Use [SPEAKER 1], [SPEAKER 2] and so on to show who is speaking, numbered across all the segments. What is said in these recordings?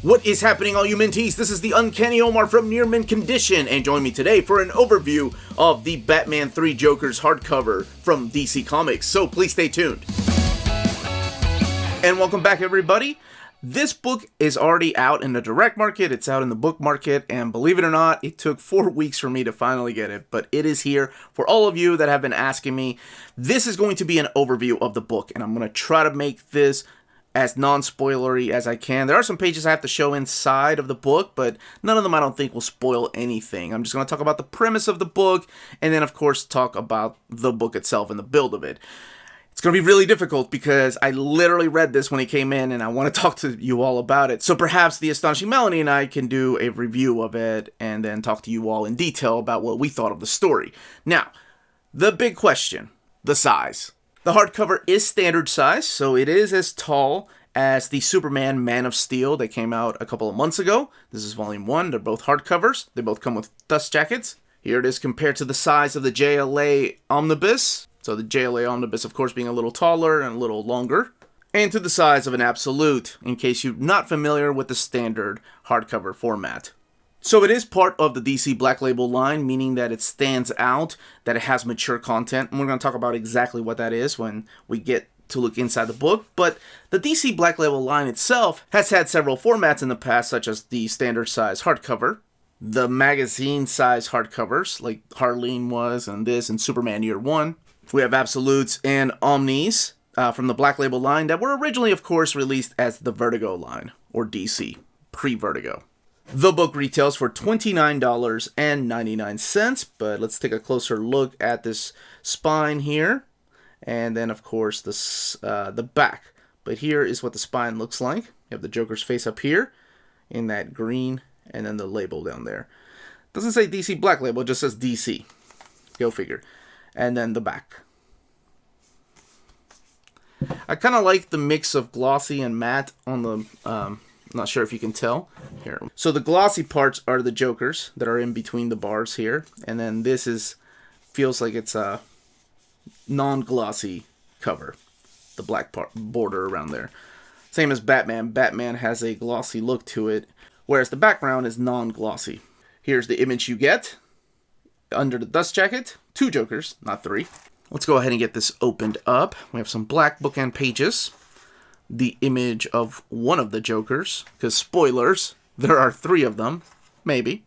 [SPEAKER 1] What is happening, all you mentees? This is the Uncanny Omar from Near Mint Condition, and join me today for an overview of the Batman 3 Jokers hardcover from DC Comics, so please stay tuned. And welcome back, everybody. This book is already out in the direct market, it's out in the book market, and believe it or not, it took 4 weeks for me to finally get it, but it is here for all of you that have been asking me. This is going to be an overview of the book, and I'm going to try to make this as non-spoilery as I can. There are some pages I have to show inside of the book, but none of them I don't think will spoil anything. I'm just going to talk about the premise of the book, and then of course talk about the book itself and the build of it. It's going to be really difficult because I literally read this when it came in, and I want to talk to you all about it. So perhaps the Astonishing Melanie and I can do a review of it, and then talk to you all in detail about what we thought of the story. Now, the big question, the size. The hardcover is standard size, so it is as tall as the Superman Man of Steel that came out a couple of months ago. This is volume 1. They're both hardcovers. They both come with dust jackets. Here it is compared to the size of the JLA Omnibus. So the JLA Omnibus, of course, being a little taller and a little longer. And to the size of an Absolute, in case you're not familiar with the standard hardcover format. So it is part of the DC Black Label line, meaning that it stands out, that it has mature content. And we're going to talk about exactly what that is when we get to look inside the book. But the DC Black Label line itself has had several formats in the past, such as the standard size hardcover, the magazine size hardcovers, like Harleen was, and this, and Superman Year One. We have Absolutes and Omnis from the Black Label line that were originally, of course, released as the Vertigo line, or DC, pre-Vertigo. The book retails for $29.99, but let's take a closer look at this spine here. And then, of course, the back. But here is what the spine looks like. You have the Joker's face up here in that green, and then the label down there. Doesn't say DC Black Label, it just says DC. Go figure. And then the back. I kind of like the mix of glossy and matte on the... not sure if you can tell here. So the glossy parts are the Jokers that are in between the bars here, and then this feels like it's a non-glossy cover, the black part border around there. Same as Batman. Batman has a glossy look to it, whereas the background is non-glossy. Here's the image you get under the dust jacket. 2 Jokers, not 3. Let's go ahead and get this opened up. We have some black bookend pages. The image of one of the Jokers, because spoilers, there are 3 of them, maybe.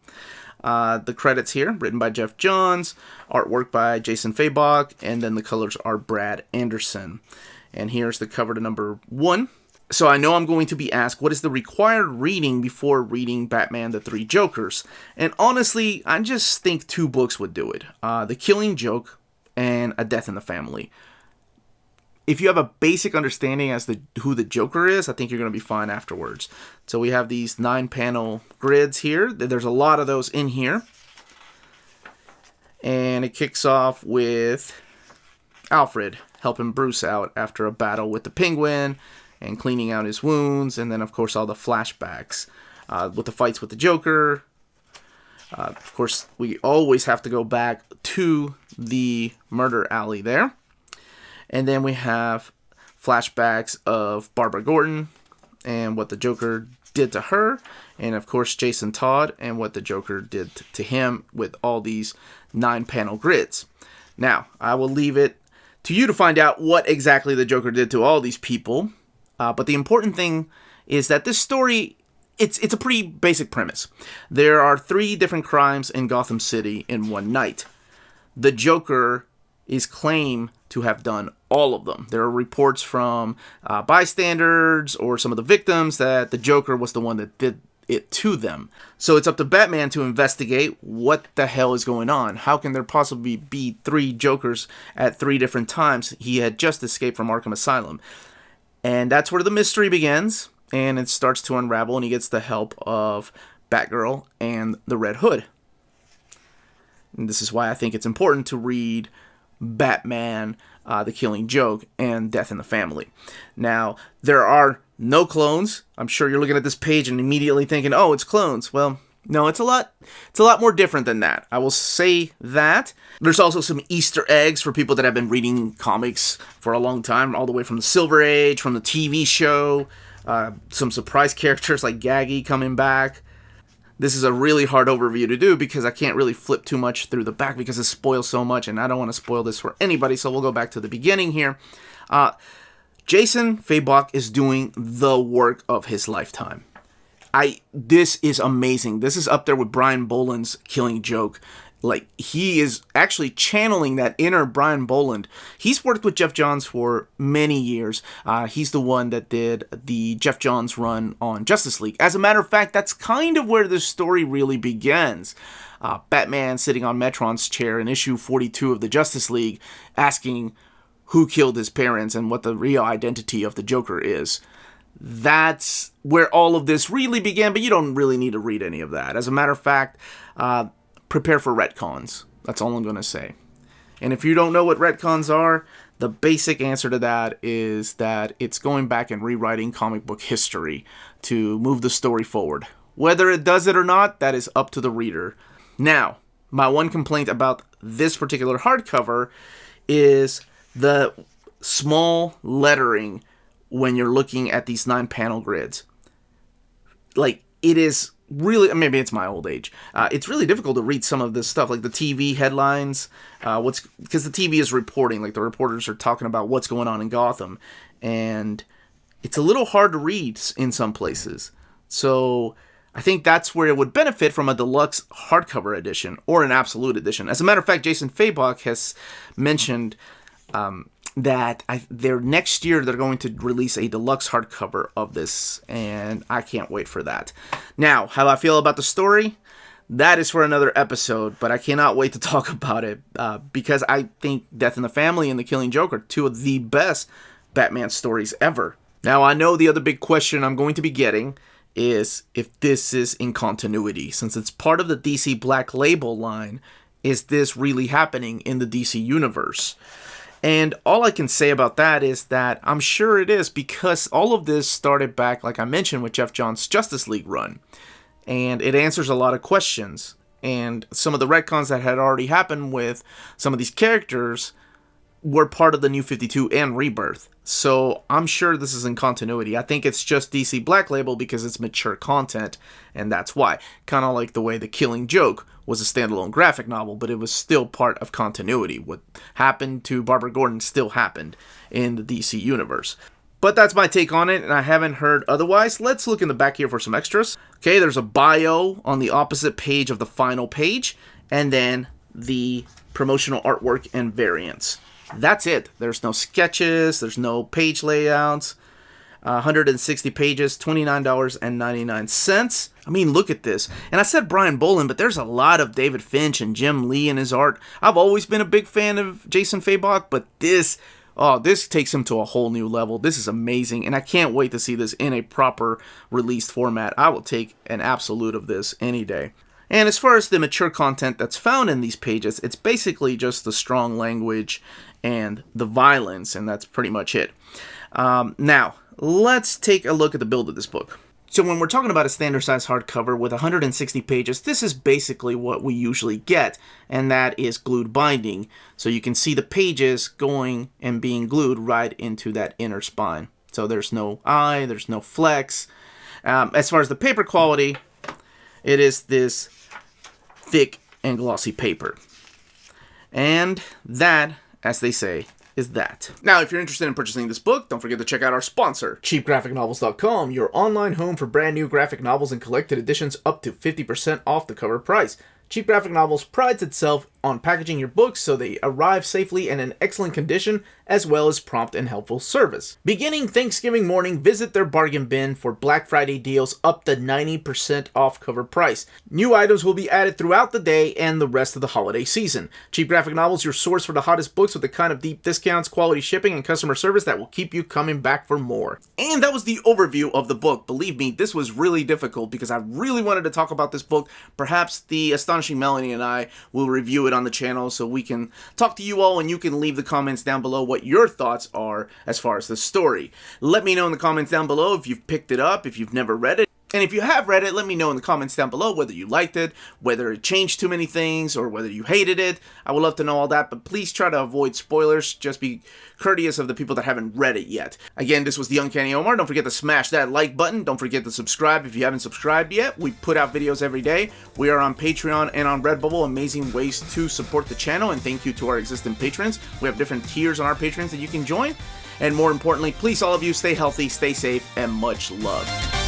[SPEAKER 1] The credits here, written by Jeff Johns, artwork by Jason Fabok, and then the colors are Brad Anderson. And here's the cover to number 1. So I know I'm going to be asked, what is the required reading before reading Batman the 3 Jokers? And honestly, I just think 2 books would do it. The Killing Joke and A Death in the Family. If you have a basic understanding as to who the Joker is, I think you're going to be fine afterwards. So we have these 9-panel grids here. There's a lot of those in here. And it kicks off with Alfred helping Bruce out after a battle with the Penguin and cleaning out his wounds. And then, of course, all the flashbacks with the fights with the Joker. Of course, we always have to go back to the murder alley there. And then we have flashbacks of Barbara Gordon and what the Joker did to her. And of course, Jason Todd and what the Joker did to him with all these 9-panel grids. Now, I will leave it to you to find out what exactly the Joker did to all these people. But the important thing is that this story, it's a pretty basic premise. There are 3 different crimes in Gotham City in one night. The Joker is claimed to have done all of them. There are reports from bystanders or some of the victims that the Joker was the one that did it to them. So it's up to Batman to investigate what the hell is going on. How can there possibly be 3 Jokers at 3 different times? He had just escaped from Arkham Asylum. And that's where the mystery begins, and it starts to unravel, and he gets the help of Batgirl and the Red Hood. And this is why I think it's important to read Batman, The Killing Joke, and Death in the Family. Now, there are no clones. I'm sure you're looking at this page and immediately thinking, oh, it's clones. Well, no, it's a lot more different than that. I will say that. There's also some Easter eggs for people that have been reading comics for a long time, all the way from the Silver Age, from the TV show, Some surprise characters like Gaggy coming back. This is a really hard overview to do because I can't really flip too much through the back because it spoils so much, and I don't want to spoil this for anybody, so we'll go back to the beginning here. Jason Fabok is doing the work of his lifetime. This is amazing. This is up there with Brian Boland's Killing Joke. Like, he is actually channeling that inner Brian Boland. He's worked with Geoff Johns for many years. He's the one that did the Geoff Johns run on Justice League. As a matter of fact, that's kind of where this story really begins. Batman sitting on Metron's chair in issue 42 of the Justice League, asking who killed his parents and what the real identity of the Joker is. That's where all of this really began, but you don't really need to read any of that. As a matter of fact, prepare for retcons. That's all I'm going to say. And if you don't know what retcons are, the basic answer to that is that it's going back and rewriting comic book history to move the story forward. Whether it does it or not, that is up to the reader. Now, my one complaint about this particular hardcover is the small lettering when you're looking at these 9-panel grids. Like, it is really, maybe it's my old age. It's really difficult to read some of this stuff, like the TV headlines. Because the TV is reporting, like the reporters are talking about what's going on in Gotham, and it's a little hard to read in some places. So I think that's where it would benefit from a deluxe hardcover edition or an absolute edition. As a matter of fact, Jason Fabok has mentioned that next year they're going to release a deluxe hardcover of this, and I can't wait for that. Now, how I feel about the story, that is for another episode, but I cannot wait to talk about it because I think Death in the Family and The Killing Joke are two of the best Batman stories ever. Now, I know the other big question I'm going to be getting is if this is in continuity. Since it's part of the DC Black Label line, is this really happening in the DC universe? And all I can say about that is that I'm sure it is, because all of this started back, like I mentioned, with Geoff Johns' Justice League run. And it answers a lot of questions. And some of the retcons that had already happened with some of these characters were part of the New 52 and Rebirth. So I'm sure this is in continuity. I think it's just DC Black Label because it's mature content, and that's why. Kind of like the way The Killing Joke was a standalone graphic novel, but it was still part of continuity. What happened to Barbara Gordon still happened in the DC universe. But that's my take on it, and I haven't heard otherwise. Let's look in the back here for some extras. Okay, there's a bio on the opposite page of the final page, and then the promotional artwork and variants. That's it. There's no sketches, there's no page layouts. 160 pages, $29.99. I mean, look at this. And I said Brian Boland, but there's a lot of David Finch and Jim Lee in his art. I've always been a big fan of Jason Fabok, but this takes him to a whole new level. This is amazing, and I can't wait to see this in a proper released format. I will take an absolute of this any day. And as far as the mature content that's found in these pages, it's basically just the strong language and the violence, and that's pretty much it. Now, let's take a look at the build of this book. So when we're talking about a standard size hardcover with 160 pages, this is basically what we usually get, and that is glued binding. So you can see the pages going and being glued right into that inner spine. So there's no eye, there's no flex. As far as the paper quality, it is this thick and glossy paper. And that, as they say, is that. Now, if you're interested in purchasing this book, don't forget to check out our sponsor, cheapgraphicnovels.com, your online home for brand new graphic novels and collected editions up to 50% off the cover price. Cheap Graphic Novels prides itself on packaging your books so they arrive safely and in excellent condition, as well as prompt and helpful service. Beginning Thanksgiving morning, visit their bargain bin for Black Friday deals up to 90% off cover price. New items will be added throughout the day and the rest of the holiday season. Cheap Graphic Novels, your source for the hottest books with the kind of deep discounts, quality shipping, and customer service that will keep you coming back for more. And that was the overview of the book. Believe me, this was really difficult because I really wanted to talk about this book. Perhaps the Astonishing Melanie and I will review it on the channel so we can talk to you all, and you can leave the comments down below what your thoughts are as far as the story. Let me know in the comments down below if you've picked it up, if you've never read it. And if you have read it, let me know in the comments down below whether you liked it, whether it changed too many things, or whether you hated it. I would love to know all that, but please try to avoid spoilers. Just be courteous of the people that haven't read it yet. Again, this was the Uncanny Omar. Don't forget to smash that like button. Don't forget to subscribe if you haven't subscribed yet. We put out videos every day. We are on Patreon and on Redbubble. Amazing ways to support the channel, and thank you to our existing patrons. We have different tiers on our patrons that you can join. And more importantly, please all of you stay healthy, stay safe, and much love.